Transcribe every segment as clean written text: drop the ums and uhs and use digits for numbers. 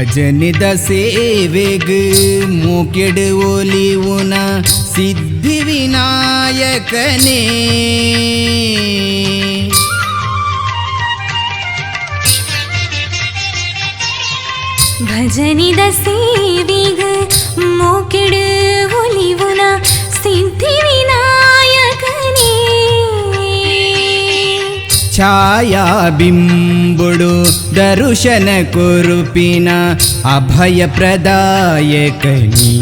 ಭಜನಿದ ಸೇವೆಗ್ ಮೂಕೆಡು ಒಲಿವುನ ಸಿದ್ಧಿ ವಿನಾಯಕನೇ. ಭಜನಿದ ಸೇವೆಗ್ ಮೂಕೆಡು ಒಲಿವುನ ಸಿದ್ಧಿ ವಿನಾಯಕನೇ. ಛಾಯಾ ಬಿಂಬುಡು ದರುಶನ ಕುರುಪಿನ ಅಭಯ ಪ್ರದಾಯಕನಿ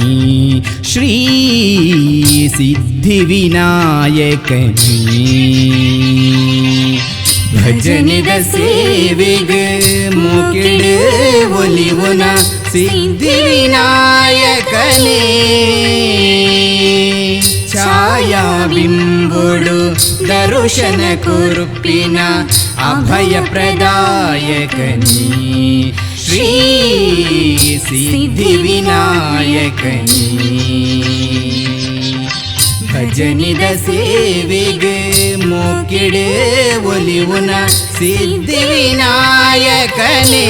ಶ್ರೀ ಸಿದ್ಧಿ ವಿನಾಯಕನಿ. ಭಜನಿದ ಸೇವೆಗೆ ಮೂಕೆಡು ಒಲಿವುನ ಸಿದ್ಧಿ ವಿನಾಯಕನೇ. ಛಾಯಾ ಬಿಂಬುಡು ದರುಶನ ಕುರುಪಿನ ಅಭಯ ಪ್ರದಾಯಕನಿ ಶ್ರೀ ಸಿದ್ಧಿ ವಿನಾಯಕನಿ. ಭಜನಿದ ಸೇವೆಗೆ ಮೂಕೆಡು ಒಲಿವುನ ಸಿದ್ಧಿ ವಿನಾಯಕನೇ.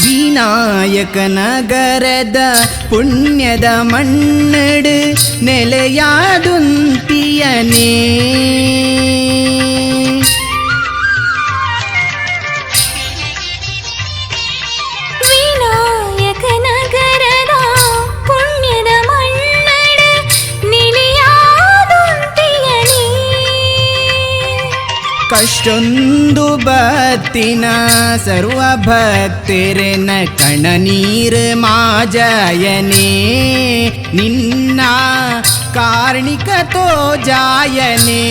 ವಿನಾಯಕ ನಗರದ ಪುಣ್ಯದ ಮಣ್ಣಡು ನೆಲೆಯಾದುಂತಿಯನೇ. ವಿನಾಯಕ ನಗರದ ಪುಣ್ಯದ ಮಣ್ಣಡು ನೆಲೆಯಾದುಂತಿಯನೇ. ಕಷ್ಟೊಂದು ಬತ್ತಿನ ಸರ್ವ ಭಕ್ತರೆನ ಕಣನೀರ್ ಮಾಜಯನೇ. ನಿನ್ನ ಕಾರ್ಣಿಕ ತೋ ಜಾಯನೇ.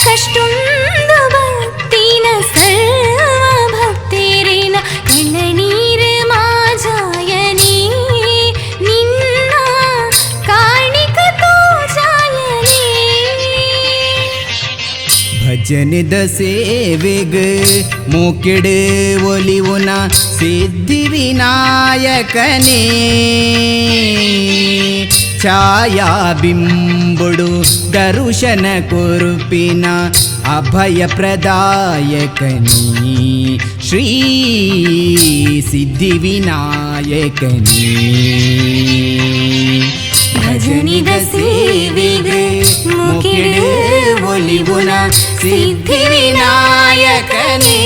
ಕಷ್ಟೊಂದು ಬತ್ತಿನ ಸರ್ವ ಭಕ್ತರೆನ ಕಣನೀರ್ ಮಾಜಯನೇ. ನಿನ್ನ ಕಾರ್ಣಿಕ ತೋ ಜಾಯನೇ. ಭಜನಿದ ಸೇವೆಗ್ ಮೂಕೆಡು ಒಲಿವುನ ಸಿದ್ಧಿ ವಿನಾಯಕನೇ. ಛಾಯಾ ಬಿಂಬುಡು ದರುಶನ ಕುರುಪಿನ ಅಭಯ ಪ್ರದಾಯಕನಿ ಶ್ರೀ ಸಿದ್ಧಿ ವಿನಾಯಕನಿ. ಭಜನಿದ ಸೇವೆಗೆ ಮೂಕೆಡು ಒಲಿವುನ ಸಿದ್ಧಿ ವಿನಾಯಕನೇ.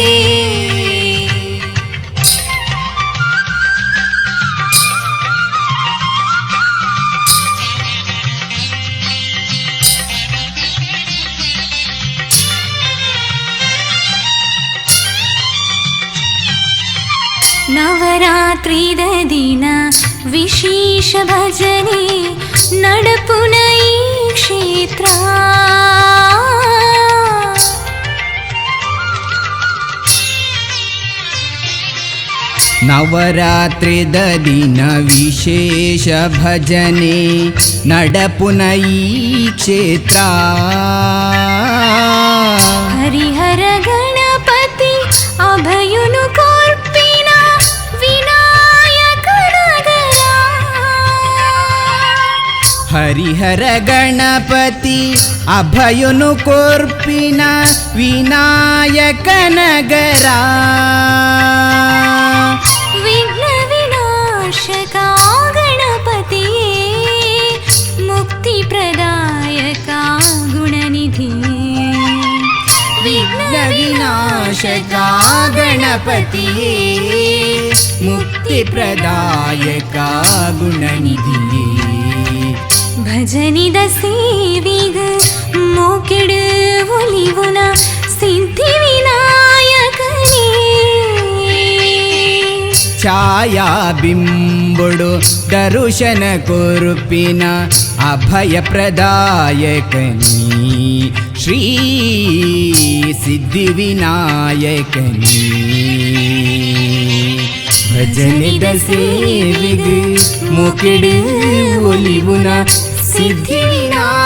ನವರಾತ್ರಿದ ದಿನ ವಿಶೇಷ ಭಜನೆ ನಡಪುನ ಈ ಕ್ಷೇತ್ರ. ನವರಾತ್ರಿದ ದಿನ ವಿಶೇಷ ಭಜನೆ ನಡಪುನ ಈ ಕ್ಷೇತ್ರ. ಹರಿಹರ ಗಣಪತಿ ಅಭಯುನು ಕೊರ್ಪಿನ ವಿನಾಯಕ ನಗರ. ಹರಿಹರ ಗಣಪತಿ ಅಭಯುನು ಕೊರ್ಪಿನ ವಿನಾಯಕ ನಗರ. ವಿಘ್ನ ವಿನಾಶಕ ಗಣಪತಿಯೇ ಮುಕ್ತಿ ಪ್ರದಾಯಕ ಗುಣನಿಧಿ. ವಿಘ್ನ ವಿನಾಶಕ ಗಣಪತಿಯೇ ಮುಕ್ತಿ ಪ್ರದಾಯಕ ಗುಣನಿಧಿಯೇ. ಭಜನಿದ ಸೇವೆಗ್ ಮೂಕೆಡು ಒಲಿವುನ ಸಿದ್ಧಿ ವಿನಾಯಕನೇ. ಛಾಯಾ ಬಿಂಬುಡು ದರುಶನ ಕುರುಪಿನ ಅಭಯ ಪ್ರದಾಯಕನಿ ಶ್ರೀ ಸಿದ್ಧಿ ವಿನಾಯಕನಿ. ಭಜನಿದ ಸೇವಿಗು ಮುಕಿಡು ಒಲಿವುನ ಸಿದ್ಧಿ ವಿನಾಯಕನೇ.